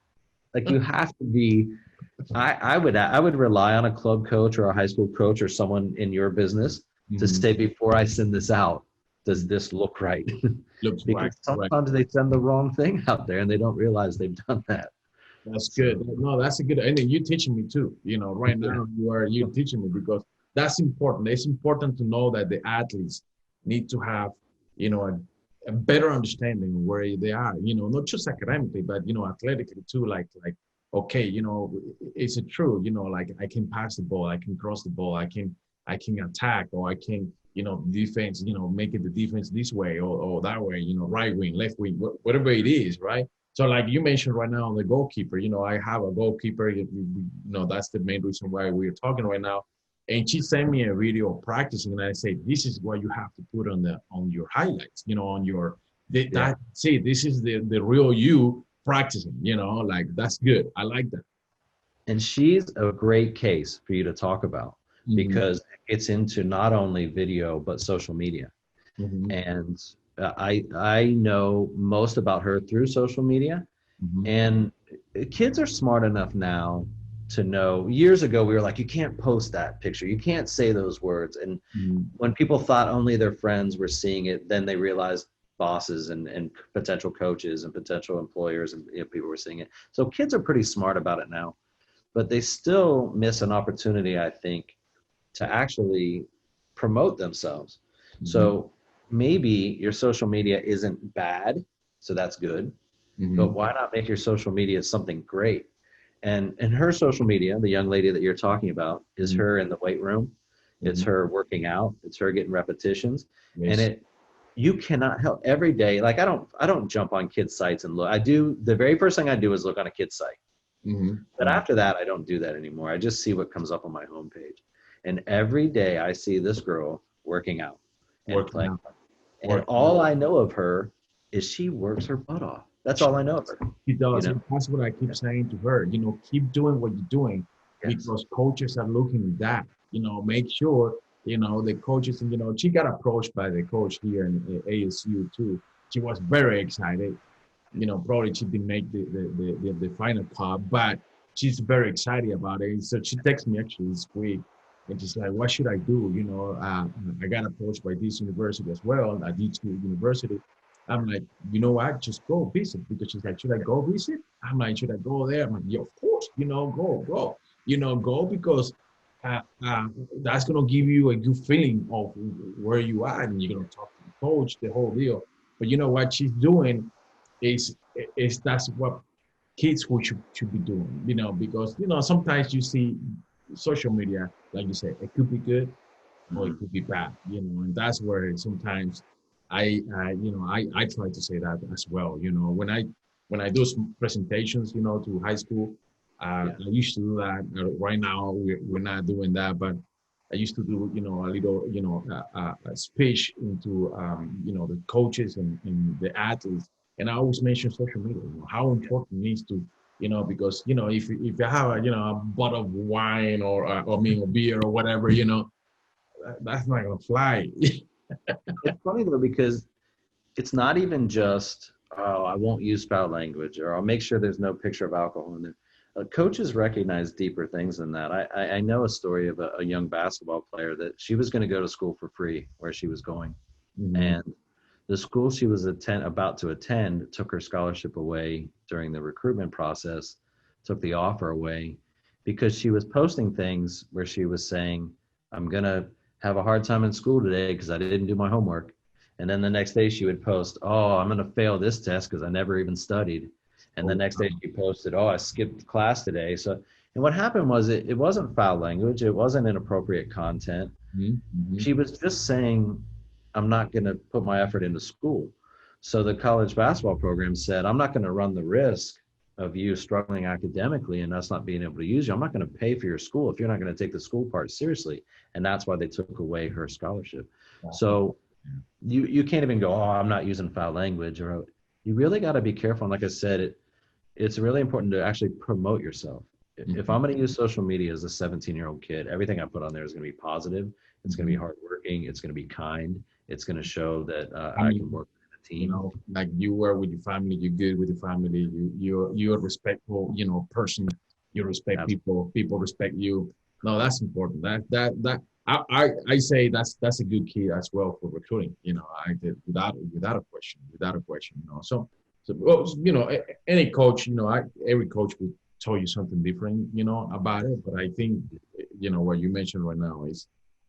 like, you have to be, I would rely on a club coach or a high school coach or someone in your business to say, before I send this out, does this look right? Looks Because right. sometimes they send the wrong thing out there and they don't realize they've done that. That's good. No, that's a good. And then you're teaching me too. You know, right now you're teaching me, because that's important. It's important to know that the athletes need to have, you know, a better understanding of where they are. You know, not just academically, but you know, athletically too. Like, okay, you know, is it true? You know, like, I can pass the ball, I can cross the ball, I can attack, or I can, you know, defense, you know, make it the defense this way or that way. You know, right wing, left wing, whatever it is, right? So like you mentioned right now, the goalkeeper, you know, I have a goalkeeper, you know, that's the main reason why we're talking right now. And she sent me a video of practicing, and I say, this is what you have to put on your highlights, you know, on your, see, this is the real you practicing, you know, like, that's good. I like that. And she's a great case for you to talk about, because it's into not only video, but social media. And I know most about her through social media. And kids are smart enough now to know. Years ago, we were like, you can't post that picture, you can't say those words. And when people thought only their friends were seeing it, then they realized bosses and potential coaches and potential employers and, you know, people were seeing it. So kids are pretty smart about it now, but they still miss an opportunity, I think, to actually promote themselves. So maybe your social media isn't bad, so that's good, but why not make your social media something great? And her social media, the young lady that you're talking about, is her in the weight room. It's her working out. It's her getting repetitions. And you cannot help every day. Like, I don't jump on kids' sites and look. The very first thing I do is look on a kid's site. But after that, I don't do that anymore. I just see what comes up on my homepage. And every day I see this girl working out and playing. And all I know of her is she works her butt off. That's all I know of her. She does. You know? And that's what I keep saying to her. You know, keep doing what you're doing, because coaches are looking at that. You know, make sure, you know, the coaches, and, you know, she got approached by the coach here in ASU too. She was very excited. You know, probably she didn't make the final cut, but she's very excited about it. So she texted me actually this week, and she's like, what should I do? You know, I got approached by this university as well, at D2 University. I'm like, you know what? Just go visit. Because she's like, should I go visit? I'm like, should I go there? I'm like, yeah, of course. You know, go. You know, go, because that's gonna give you a good feeling of where you are, and you're gonna talk to the coach, the whole deal. But you know what she's doing is that's what kids who should be doing. You know, because, you know, sometimes you see social media, like you said, it could be good or it could be bad. You know, and that's where sometimes I try to say that as well. You know, when I do some presentations, you know, to high school, I used to do that. Right now, we're not doing that, but I used to do, you know, a little, you know, a speech into, you know, the coaches and the athletes, and I always mention social media. You know, how important it is to, you know, because, you know, if you have a, you know, a bottle of wine or a beer or whatever, you know, that's not gonna fly. It's funny though, because it's not even just, oh, I won't use foul language, or I'll make sure there's no picture of alcohol in there. Coaches recognize deeper things than that. I know a story of a young basketball player that she was going to go to school for free where she was going. And the school she was about to attend took her scholarship away during the recruitment process, took the offer away, because she was posting things where she was saying, I'm going to have a hard time in school today because I didn't do my homework. And then the next day she would post, oh, I'm going to fail this test because I never even studied. And the next day she posted, oh, I skipped class today. So, and what happened was it wasn't foul language. It wasn't inappropriate content. She was just saying, I'm not going to put my effort into school. So the college basketball program said, I'm not going to run the risk of you struggling academically and us not being able to use you. I'm not going to pay for your school if you're not going to take the school part seriously. And that's why they took away her scholarship. So you can't even go, oh, I'm not using foul language, or you really got to be careful. And like I said, it's really important to actually promote yourself. If I'm going to use social media as a 17-year-old kid, everything I put on there is going to be positive. It's going to be hardworking. It's going to be kind. It's going to show that I can work with a team. You know, like you were with your family, you're good with your family. You're a respectful, you know, person. You respect people. People respect you. No, that's important. I say that's a good key as well for recruiting. You know, I did without a question. You know, so well, you know, any coach, you know, every coach would tell you something different, you know, about it. But I think, you know, what you mentioned right now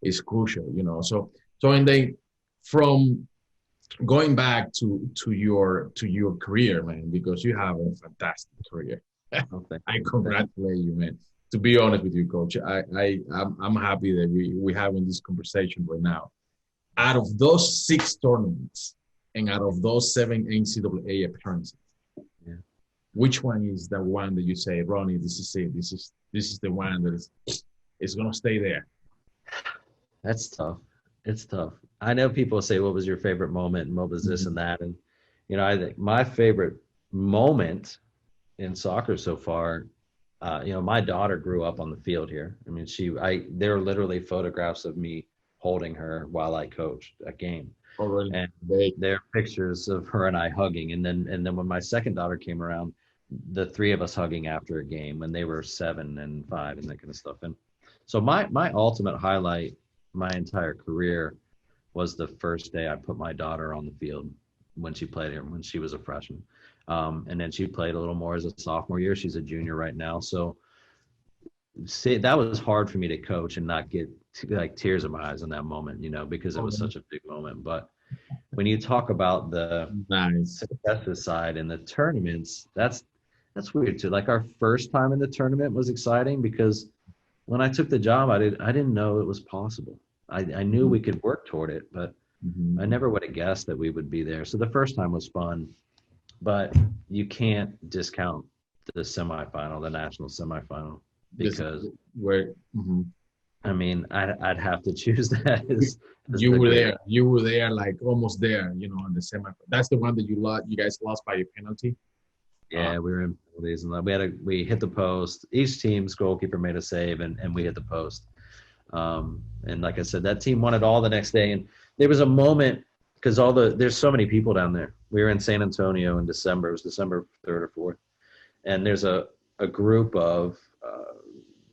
is crucial, you know. So and then from going back to your career, man, because you have a fantastic career. I congratulate you, man. To be honest with you, coach, I'm happy that we're having this conversation right now. Out of those 6 tournaments and out of those 7 NCAA appearances, which one is the one that you say, Ronnie, this is it. This is the one that is going to stay there? That's tough. It's tough. I know people say, what was your favorite moment and what was this and that? And, you know, I think my favorite moment in soccer so far, you know, my daughter grew up on the field here. I mean, there are literally photographs of me holding her while I coached a game. Oh, really? And there are pictures of her and I hugging. And then when my second daughter came around, the 3 of us hugging after a game when they were 7 and 5 and that kind of stuff. And so my ultimate highlight my entire career was the first day I put my daughter on the field when she played here, when she was a freshman. And then she played a little more as a sophomore year. She's a junior right now. So that was hard for me to coach and not get like tears in my eyes in that moment, you know, because it was such a big moment. But when you talk about the successes side and the tournaments, that's weird too. Like our first time in the tournament was exciting because when I took the job, I didn't know it was possible. I knew we could work toward it, but I never would have guessed that we would be there. So the first time was fun, but you can't discount the semifinal, the national semifinal, because I mean, I'd have to choose that. You were there, like almost there, you know, in the semifinal. That's the one that you guys lost by a penalty. Yeah, we were in penalties, and we hit the post. Each team's goalkeeper made a save, and we hit the post. And like I said, that team won it all the next day. And there was a moment because there's so many people down there. We were in San Antonio in December. It was December 3rd or 4th, and there's a group of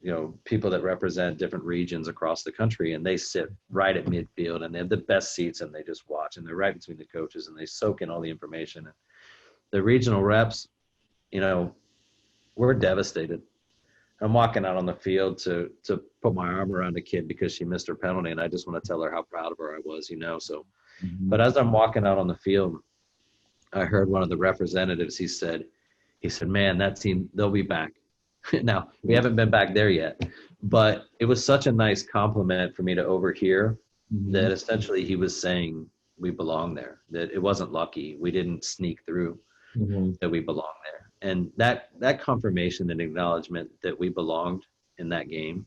you know, people that represent different regions across the country, and they sit right at midfield, and they have the best seats, and they just watch, and they're right between the coaches, and they soak in all the information. And the regional reps, you know, we're devastated. I'm walking out on the field to put my arm around a kid because she missed her penalty, and I just want to tell her how proud of her I was, you know. So, but as I'm walking out on the field, I heard one of the representatives. He said, "Man, that team, they'll be back." Now, we haven't been back there yet, but it was such a nice compliment for me to overhear that essentially he was saying we belong there, that it wasn't lucky. We didn't sneak through, that we belong there. And that confirmation and acknowledgement that we belonged in that game,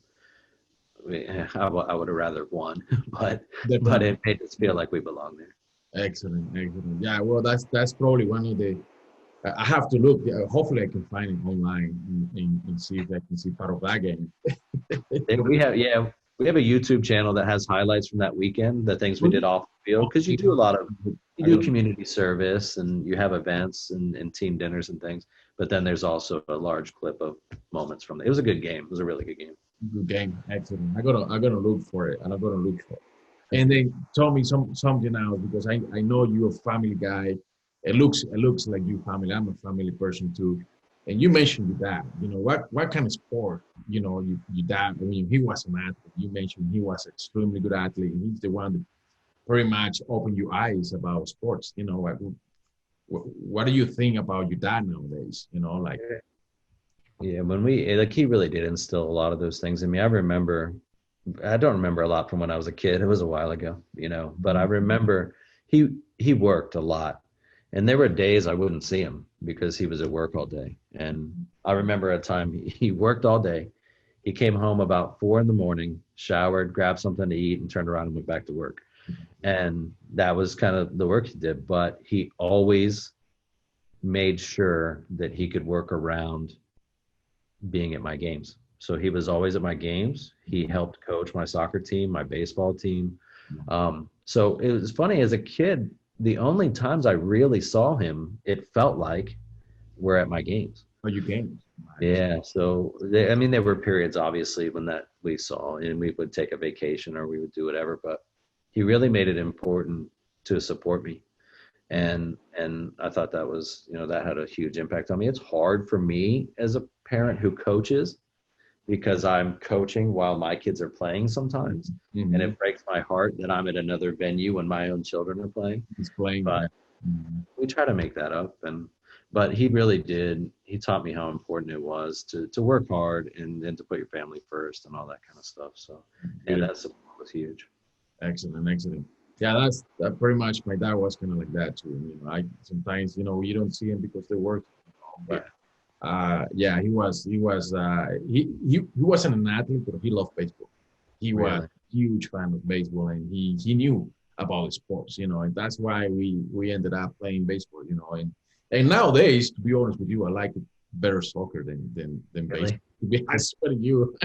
I would have rather won, but it made us feel like we belong there. Excellent. Yeah, well, that's probably one of the. I have to look. Hopefully, I can find it online and see if I can see part of that game. We have a YouTube channel that has highlights from that weekend, the things we did off the field, because you do community service and you have events and team dinners and things. But then there's also a large clip of moments from it. It was a good game. It was a really good game. Good game. Excellent. I'm gonna look for it. And then tell me something else, because I know you're a family guy. It looks like you family. I'm a family person too. And you mentioned your dad. You know, what kind of sport, you know, your dad, I mean, he was an athlete. You mentioned he was an extremely good athlete, and he's the one that pretty much opened your eyes about sports. You know, what do you think about your dad nowadays? You know, like. Yeah, he really did instill a lot of those things in me. I don't remember a lot from when I was a kid. It was a while ago, you know, but I remember he worked a lot. And there were days I wouldn't see him because he was at work all day. And I remember a time he worked all day. He came home about 4 a.m, showered, grabbed something to eat, and turned around and went back to work. And that was kind of the work he did. But he always made sure that he could work around being at my games. So he was always at my games. He helped coach my soccer team, my baseball team. So it was funny, as a kid, the only times I really saw him, it felt like, were at my games. Oh, you games? Yeah. So there were periods obviously when that we saw, and we would take a vacation or we would do whatever, but he really made it important to support me. And I thought that was, that had a huge impact on me. It's hard for me as a parent who coaches, because I'm coaching while my kids are playing sometimes. Mm-hmm. And it breaks my heart that I'm at another venue when my own children are playing. He's playing. But we try to make that up. But he really did. He taught me how important it was to work hard and to put your family first and all that kind of stuff. So, and that support was huge. Excellent. Yeah, that pretty much. My dad was kind of like that too. I sometimes, you don't see him because they work, but he wasn't an athlete, but he loved baseball. He was a huge fan of baseball, and he knew about sports, and that's why we ended up playing baseball, and nowadays, to be honest with you, I like better soccer than baseball. To be honest with you,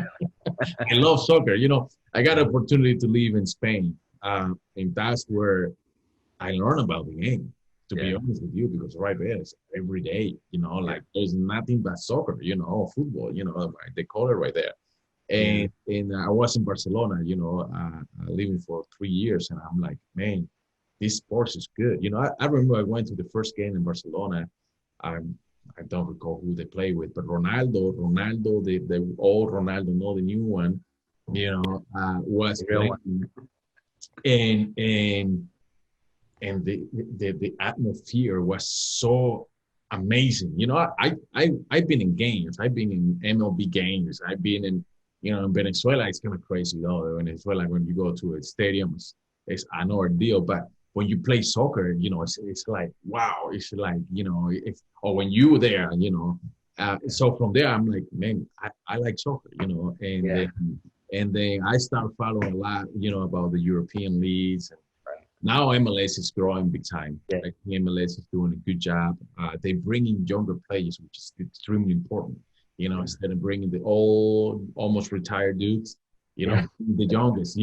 I love soccer. I got an opportunity to live in Spain, and that's where I learned about the game. To be honest with you, because right there, it's every day, like there's nothing but soccer, football, they call it right there. And I was in Barcelona, living for 3 years, and I'm like, man, this sports is good. I remember I went to the first game in Barcelona. I don't recall who they play with, but Ronaldo, the old Ronaldo, not the new one, was playing. And the atmosphere was so amazing. I've been in games. I've been in MLB games. I've been in, in Venezuela. It's kind of crazy though. Venezuela, when you go to a stadium, it's another deal. But when you play soccer, it's like, wow. It's like, or when you were there, so from there, I'm like, man, I like soccer, and then I started following a lot, about the European leagues. And now MLS is growing big time. Yeah. I think MLS is doing a good job. They bring in younger players, which is extremely important. Instead of bringing the old, almost retired dudes, the youngest.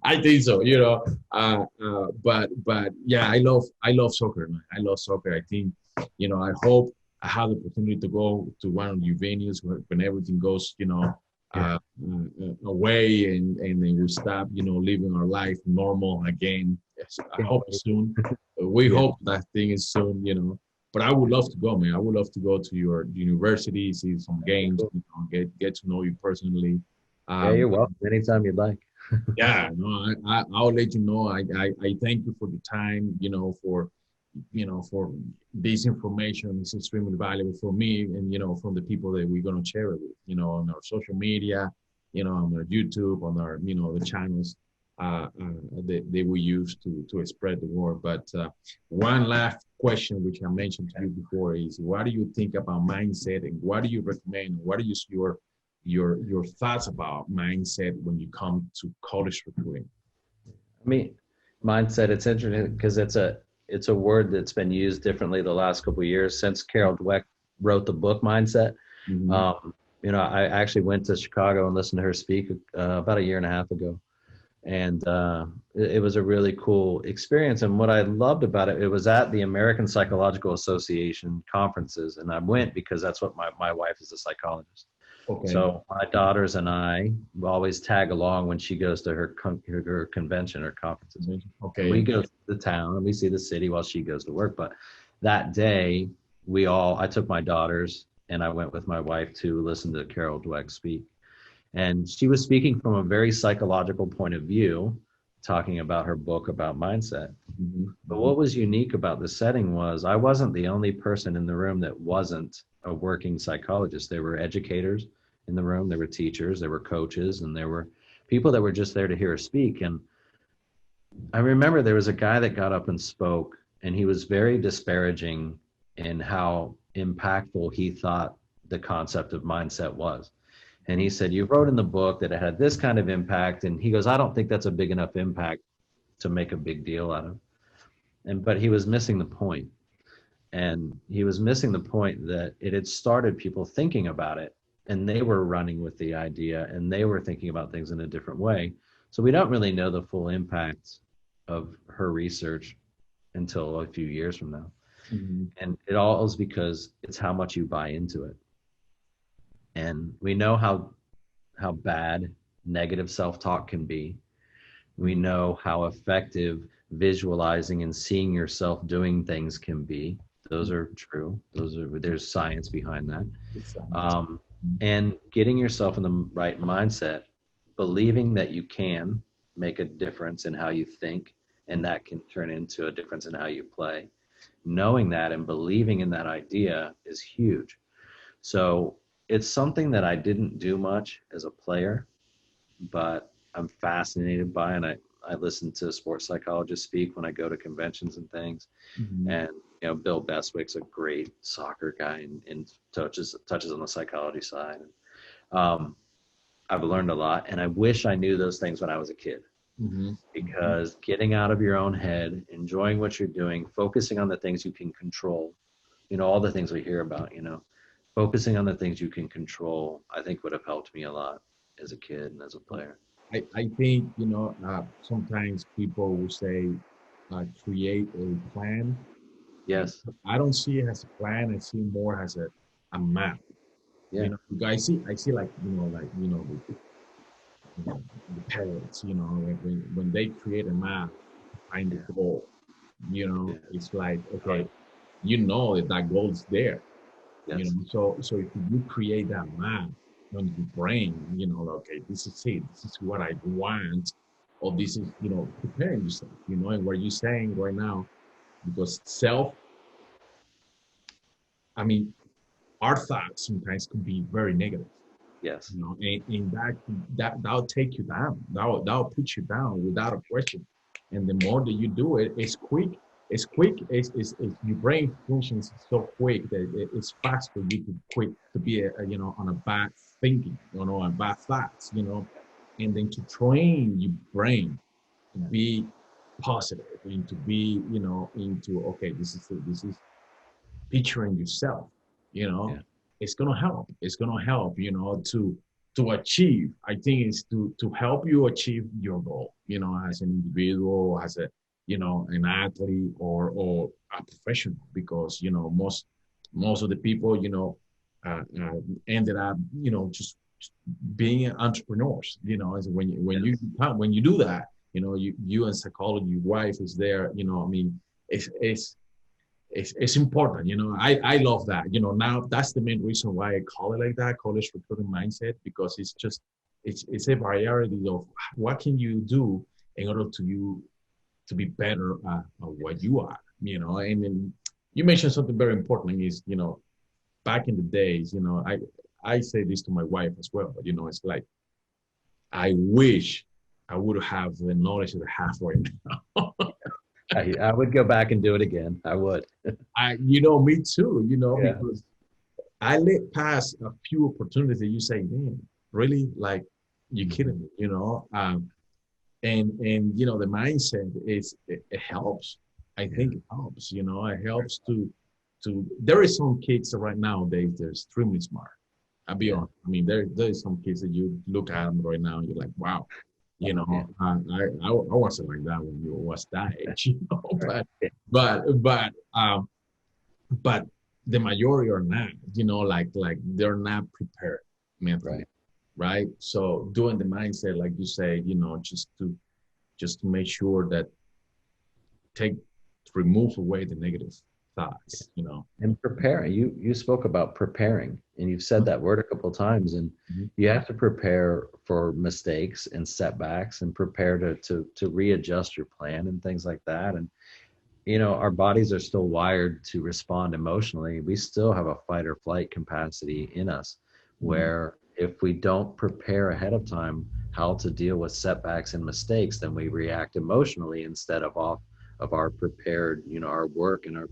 I think so. But yeah, I love soccer, man. I love soccer. I think, I hope I have the opportunity to go to one of your venues when everything goes, away and then we stop, living our life normal again. Yes, I hope soon. We hope that thing is soon, But I would love to go, man. I would love to go to your university, see some games, get to know you personally. You're welcome anytime you'd like. Yeah, no, I'll let you know. I thank you for the time, for this information. Is extremely valuable for me and, from the people that we're going to share it with, on our social media, on our YouTube, on our, the channels that we use to spread the word. But one last question, which I mentioned to you before, is what do you think about mindset, and what do you recommend? What is your thoughts about mindset when you come to college recruiting? Mindset, it's interesting because it's a word that's been used differently the last couple of years since Carol Dweck wrote the book Mindset. Mm-hmm. I actually went to Chicago and listened to her speak about 1.5 years ago. And it was a really cool experience. And what I loved about it, it was at the American Psychological Association conferences. And I went because that's what my wife is a psychologist. Okay. So my daughters and I always tag along when she goes to her convention or conferences. Okay. We go to the town and we see the city while she goes to work. But that day, I took my daughters and I went with my wife to listen to Carol Dweck speak. And she was speaking from a very psychological point of view, talking about her book about mindset. Mm-hmm. But what was unique about the setting was I wasn't the only person in the room that wasn't a working psychologist. There were educators in the room, there were teachers, there were coaches, and there were people that were just there to hear her speak. And I remember there was a guy that got up and spoke, and he was very disparaging in how impactful he thought the concept of mindset was. And he said, you wrote in the book that it had this kind of impact. And he goes, I don't think that's a big enough impact to make a big deal out of. But he was missing the point. And he was missing the point that it had started people thinking about it, and they were running with the idea, and they were thinking about things in a different way. So we don't really know the full impact of her research until a few years from now. Mm-hmm. And it all is because it's how much you buy into it. And we know how bad negative self-talk can be. We know how effective visualizing and seeing yourself doing things can be. Those are true. There's science behind that. And getting yourself in the right mindset, believing that you can make a difference in how you think, and that can turn into a difference in how you play. Knowing that and believing in that idea is huge. So it's something that I didn't do much as a player, but I'm fascinated by, and I listen to sports psychologists speak when I go to conventions and things. Mm-hmm. And Bill Bestwick's a great soccer guy and touches on the psychology side. I've learned a lot, and I wish I knew those things when I was a kid. Mm-hmm. Because getting out of your own head, enjoying what you're doing, focusing on the things you can control, all the things we hear about, focusing on the things you can control, I think would have helped me a lot as a kid and as a player. I think, sometimes people will say, create a plan. Yes. I don't see it as a plan. I see more as a map. Yeah. I see like, the parents, when they create a map, find the goal, it's like, okay, that goal is there. Yes. So if you create that map on your brain, okay, this is it, this is what I want, or this is, preparing yourself, and what you're saying right now, because our thoughts sometimes can be very negative. Yes. And that'll take you down. That'll put you down without a question. And the more that you do it, it's quick. It's your brain functions so quick that it's fast for you to be on a bad thinking, on bad thoughts, and then to train your brain to be positive and to be, into, okay, this is picturing yourself, Yeah. It's gonna help. It's gonna help, to achieve. I think it's to help you achieve your goal, as an individual, as an athlete or a professional, because most of the people ended up just being entrepreneurs. As when you do that, you and psychology, your wife is there. It's important. I love that. Now that's the main reason why I call it like that, college recruiting mindset, because it's a variety of what can you do in order to be better at what you are. And then you mentioned something very important is, back in the days, I say this to my wife as well, but it's like, I wish I would have the knowledge that I have right now. I would go back and do it again. I would. Me too, Yeah. because I let pass a few opportunities that you say, man, really? Like, you're kidding me, and the mindset it helps. I think it helps, it helps to there is some kids right nowadays, they're extremely smart. I'll be honest. There is some kids that you look at them right now and you're like, wow. I wasn't like that when you was that age, but the majority are not, like they're not prepared mentally, right? So doing the mindset, like you say, just to make sure that remove away the negative thoughts, And preparing. You spoke about preparing, and you've said that word a couple of times, and you have to prepare for mistakes and setbacks, and prepare to readjust your plan and things like that. And our bodies are still wired to respond emotionally. We still have a fight or flight capacity in us, where if we don't prepare ahead of time how to deal with setbacks and mistakes, then we react emotionally instead of our prepared, our work and our,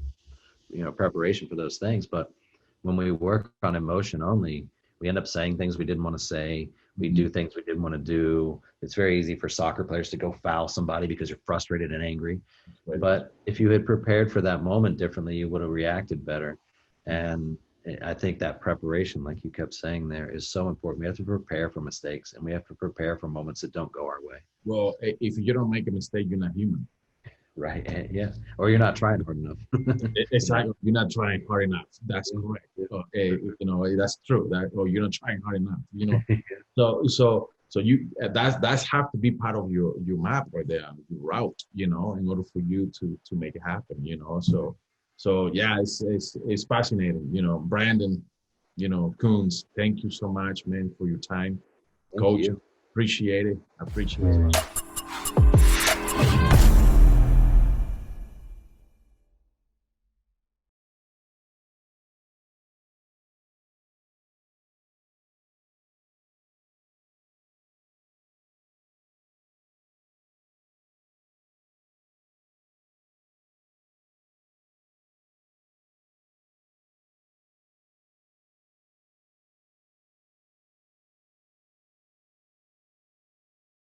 preparation for those things. But when we work on emotion only, we end up saying things we didn't want to say. We do things we didn't want to do. It's very easy for soccer players to go foul somebody because you're frustrated and angry. But if you had prepared for that moment differently, you would have reacted better. And I think that preparation, like you kept saying there, is so important. We have to prepare for mistakes, and we have to prepare for moments that don't go our way. Well, if you don't make a mistake, you're not human. Right. Yeah. Or you're not trying hard enough. Exactly. You're not trying hard enough. That's correct. That's true. You're not trying hard enough. So you that's have to be part of your map right there, your route. In order for you to make it happen. So yeah, it's fascinating. Brandon, Koons, thank you so much, man, for your time. Thank Coach. you. Appreciate it. I appreciate it.